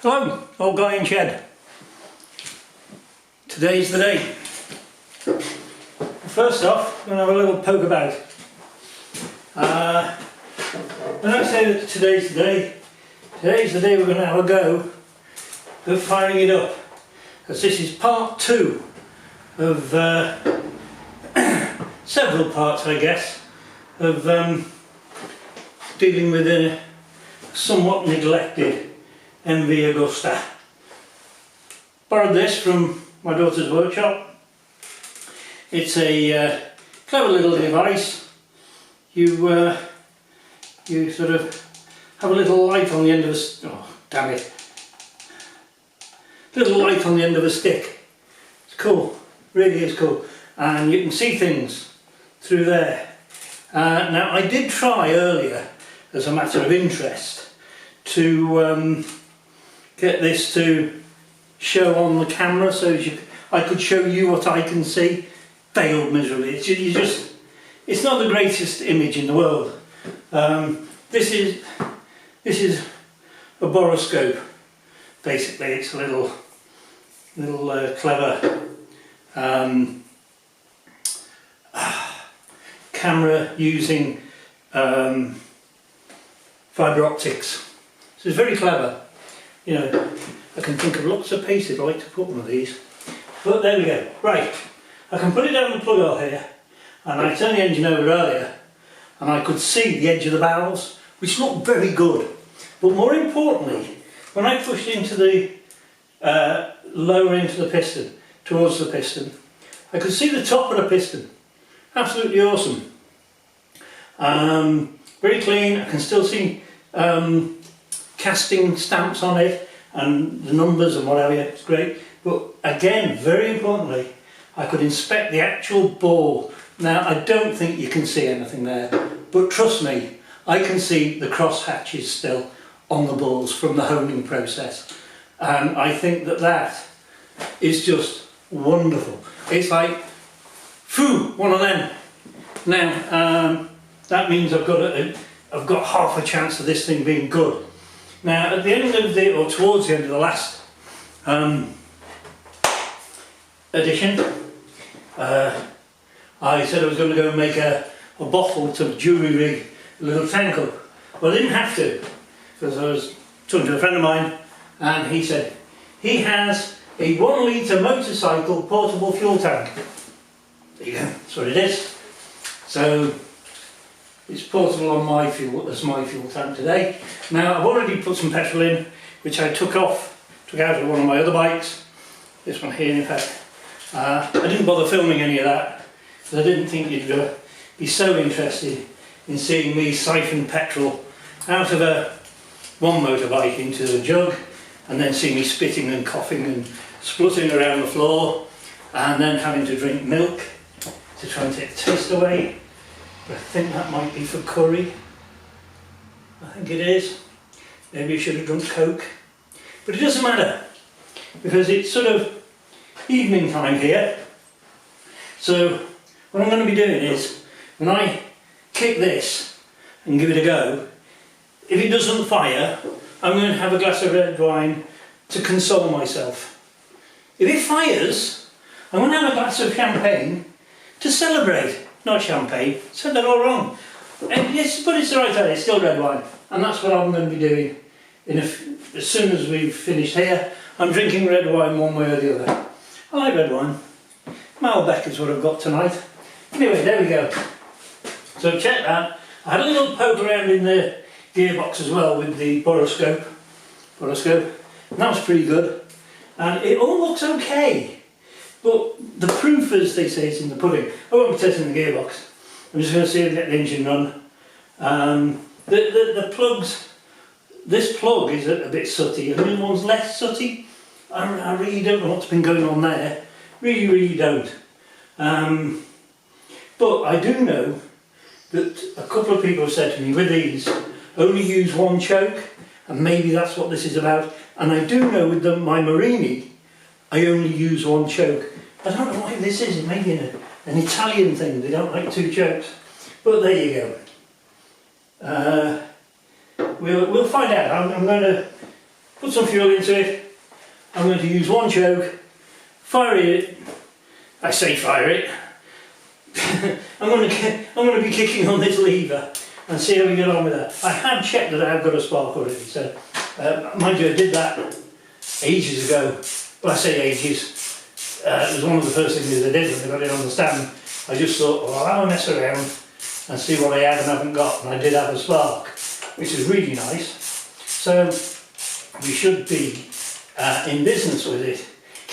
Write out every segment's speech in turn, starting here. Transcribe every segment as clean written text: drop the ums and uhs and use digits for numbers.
Hello, old guy in shed. Today's the day. First off, I'm going to have a little poke about. When I say that today's the day we're going to have a go at firing it up. Because this is part 2 of several parts, I guess, of dealing with a somewhat neglected MV Augusta. Borrowed this from my daughter's workshop. It's a clever little device. You sort of have a little light on the end of little light on the end of a stick. It's cool, really is cool, and you can see things through there. Now I did try earlier, as a matter of interest, to get this to show on the camera so I could show you what I can see. Failed miserably. It's not the greatest image in the world. This is a boroscope. Basically, it's a little clever camera using fibre optics. So it's very clever. You know, I can think of lots of places I like to put one of these. But there we go. Right, I can put it down the plug hole here, and I turned the engine over earlier, and I could see the edge of the barrels, which looked very good. But more importantly, when I pushed into the lower into the piston, towards the piston, I could see the top of the piston. Absolutely awesome. Very clean. I can still see casting stamps on it and the numbers and whatever. It's great. But again, very importantly, I could inspect the actual ball. Now, I don't think you can see anything there, but trust me, I can see the cross hatches still on the balls from the honing process, and I think that is just wonderful. It's like, phew, one of them. Now, that means I've got half a chance of this thing being good. Now, at the end of or towards the end of the last edition, I said I was going to go and make a bottle to jury rig a little tank up. Well, I didn't have to, because I was talking to a friend of mine, and he said he has a 1 litre motorcycle portable fuel tank. There you go, that's what it is. So it's portable on my fuel, as my fuel tank today. Now, I've already put some petrol in, which I took out of one of my other bikes. This one here, in fact. I didn't bother filming any of that, because I didn't think you'd be so interested in seeing me siphon petrol out of one motorbike into the jug, and then see me spitting and coughing and splutting around the floor, and then having to drink milk to try and take the taste away. But I think that might be for curry. I think it is. Maybe I should have drunk Coke. But it doesn't matter, because it's sort of evening time here. So what I'm going to be doing is, when I kick this and give it a go, if it doesn't fire, I'm going to have a glass of red wine to console myself. If it fires, I'm going to have a glass of champagne to celebrate. Not champagne, said that all wrong. And yes, but it's the right idea, it's still red wine. And that's what I'm going to be doing as soon as we've finished here. I'm drinking red wine one way or the other. I like red wine. Malbec is what I've got tonight. Anyway, there we go. So check that. I had a little poke around in the gearbox as well with the boroscope. And that was pretty good. And it all looks okay. But the proof, as they say, is in the pudding. I won't be testing the gearbox. I'm just going to see if I get the engine run. The plugs, this plug is a bit sooty, and the other one's less sooty. I really don't know what's been going on there. Really don't. But I do know that a couple of people have said to me, with these, only use one choke, and maybe that's what this is about. And I do know with my Marini, I only use one choke. I don't know why this is. It may be an Italian thing. They don't like 2 chokes. But there you go. We'll find out. I'm going to put some fuel into it. I'm going to use one choke, fire it. I say fire it. I'm going to be kicking on this lever and see how we get on with that. I had checked that I have got a spark already, so mind you, I did that ages ago. Well, I say ages. It was one of the first things I did when I got it on the stand. I just thought, well, I'll have a mess around and see what I had and haven't got, and I did have a spark, which is really nice. So we should be in business with it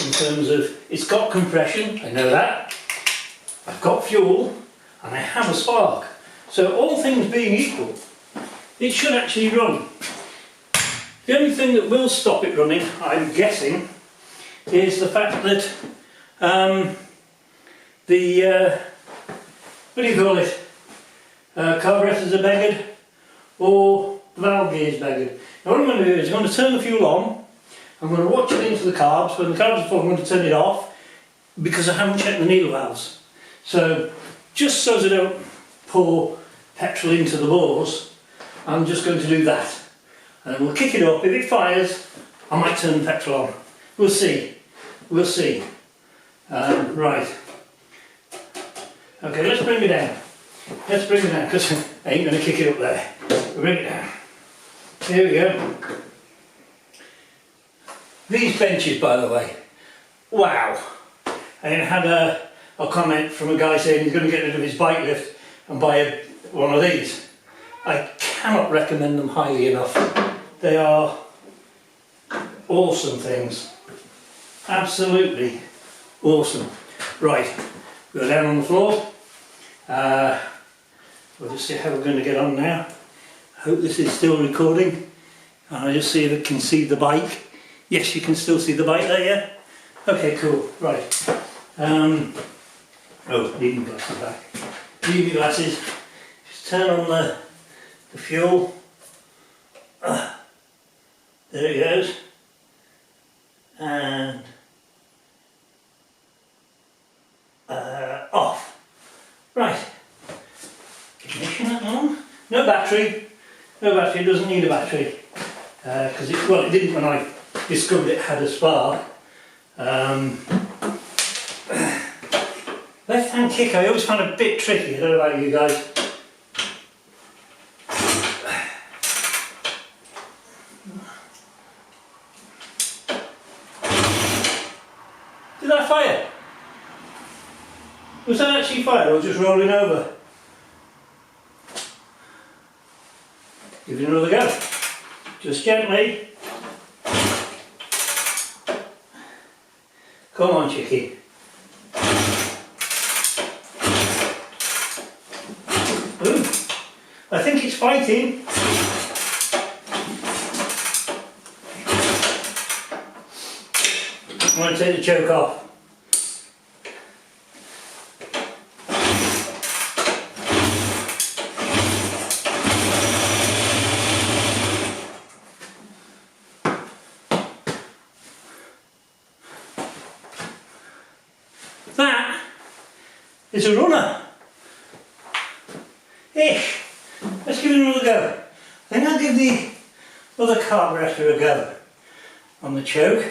in terms of it's got compression, I know that, I've got fuel, and I have a spark. So all things being equal, it should actually run. The only thing that will stop it running, I'm guessing, is the fact that what do you call it? Carburetors are beggared, or the valve gear is beggared. Now what I'm going to do is I'm going to turn the fuel on, I'm going to watch it into the carbs. When the carbs are full, I'm going to turn it off because I haven't checked the needle valves. So just so as I don't pour petrol into the bores, I'm just going to do that. And then we'll kick it up. If it fires, I might turn the petrol on. We'll see. We'll see. Right. Okay, let's bring it down. Let's bring it down because I ain't going to kick it up there. We'll bring it down. Here we go. These benches, by the way, wow. I had a comment from a guy saying he's going to get rid of his bike lift and buy one of these. I cannot recommend them highly enough. They are awesome things. Absolutely awesome. Right, we're down on the floor. We'll just see how we're going to get on now. I hope this is still recording. I'll just see if it can see the bike. Yes, you can still see the bike there, yeah? Okay, cool, right. Oh, leave my glasses back. Leave your glasses. Just turn on the fuel. There it goes. And off. Right. Ignition on. No battery. No battery, it doesn't need a battery. Because it didn't when I discovered it had a spark. Left hand kick I always find a bit tricky, I don't know about you guys. Did that fire? Was that actually fire or just rolling over? Give it another go. Just gently. Come on, chickie. Ooh, I think it's fighting. I'm going to take the choke off. That is a runner. Ish. Let's give it another go. I think I'll give the other carburetor a go on the choke.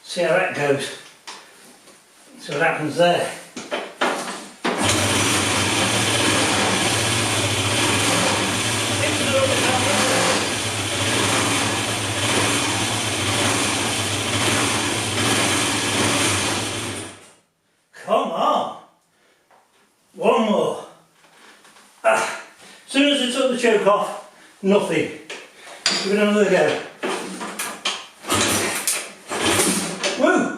See how that goes. See what happens there. Come on. One more. As soon as I took the choke off, nothing. Give it another go. Woo!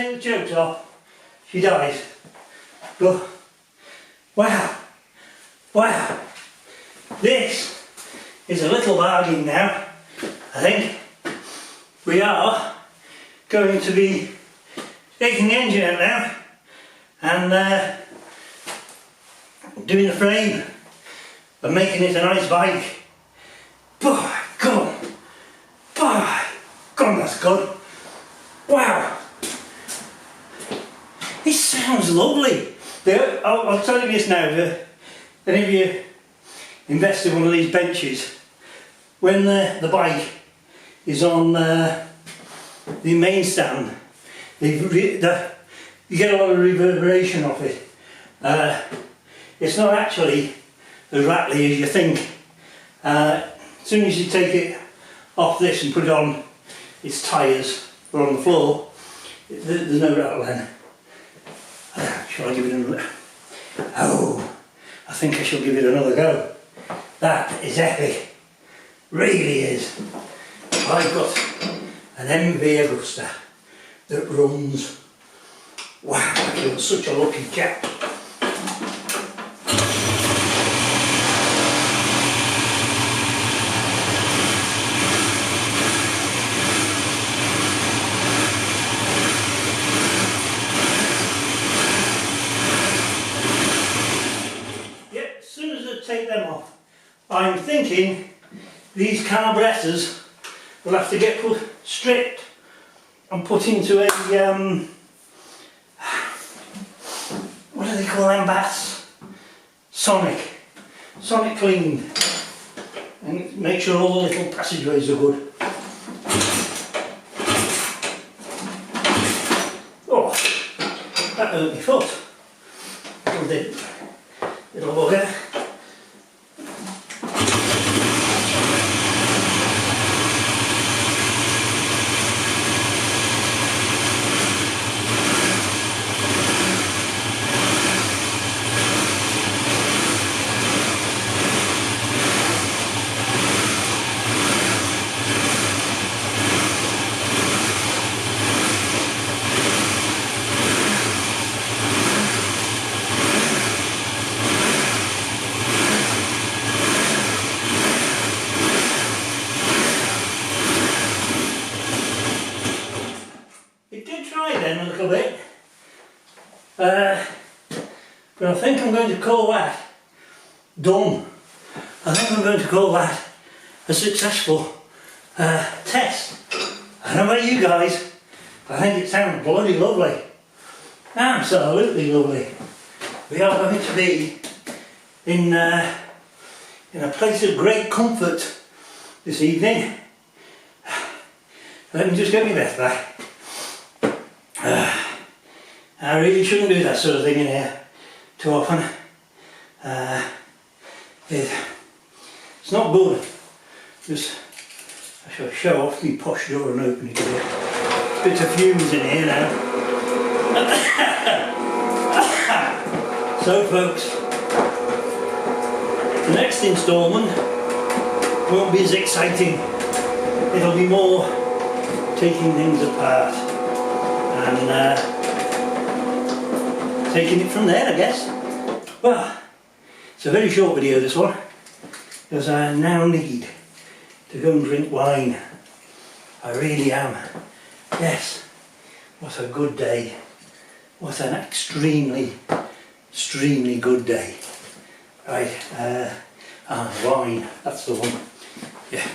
take the chokes off, she dies. But, wow, wow, this is a little bargain now. I think we are going to be taking the engine out now and doing the frame and making it a nice bike. Boy, God, boy, God, that's good. Wow, it sounds lovely. I'll tell you this now, if any of you invest in one of these benches, when the bike is on the main stand, you get a lot of reverberation off it. It's not actually as rattly as you think. As soon as you take it off this and put it on its tyres or on the floor, there's no rattle then. Shall I give it another? Oh, I think I shall give it another go. That is epic. Really is. I've got an MV Augusta that runs. Wow, I feel such a lucky chap. Yeah, as soon as I take them off, I'm thinking these carburetors will have to get stripped and put into a, what do they call them bats? Sonic clean, and make sure all the little passageways are good. Oh, that hurt my foot. Little bugger. A little bit, but I think I'm going to call that done. I think I'm going to call that a successful test. I don't know about you guys, but I think it sounds bloody lovely, absolutely lovely. We are going to be in a place of great comfort this evening. Let me just get my breath back. I really shouldn't do that sort of thing in here too often. It's not good. Just, I shall show off my posh door and open it a bit. Bit of fumes in here now. So folks, the next instalment won't be as exciting. It'll be more taking things apart and taking it from there, I guess. Well, it's a very short video, this one, because I now need to go and drink wine. I really am. Yes, what a good day. What an extremely good day. Right, wine, that's the one. Yeah.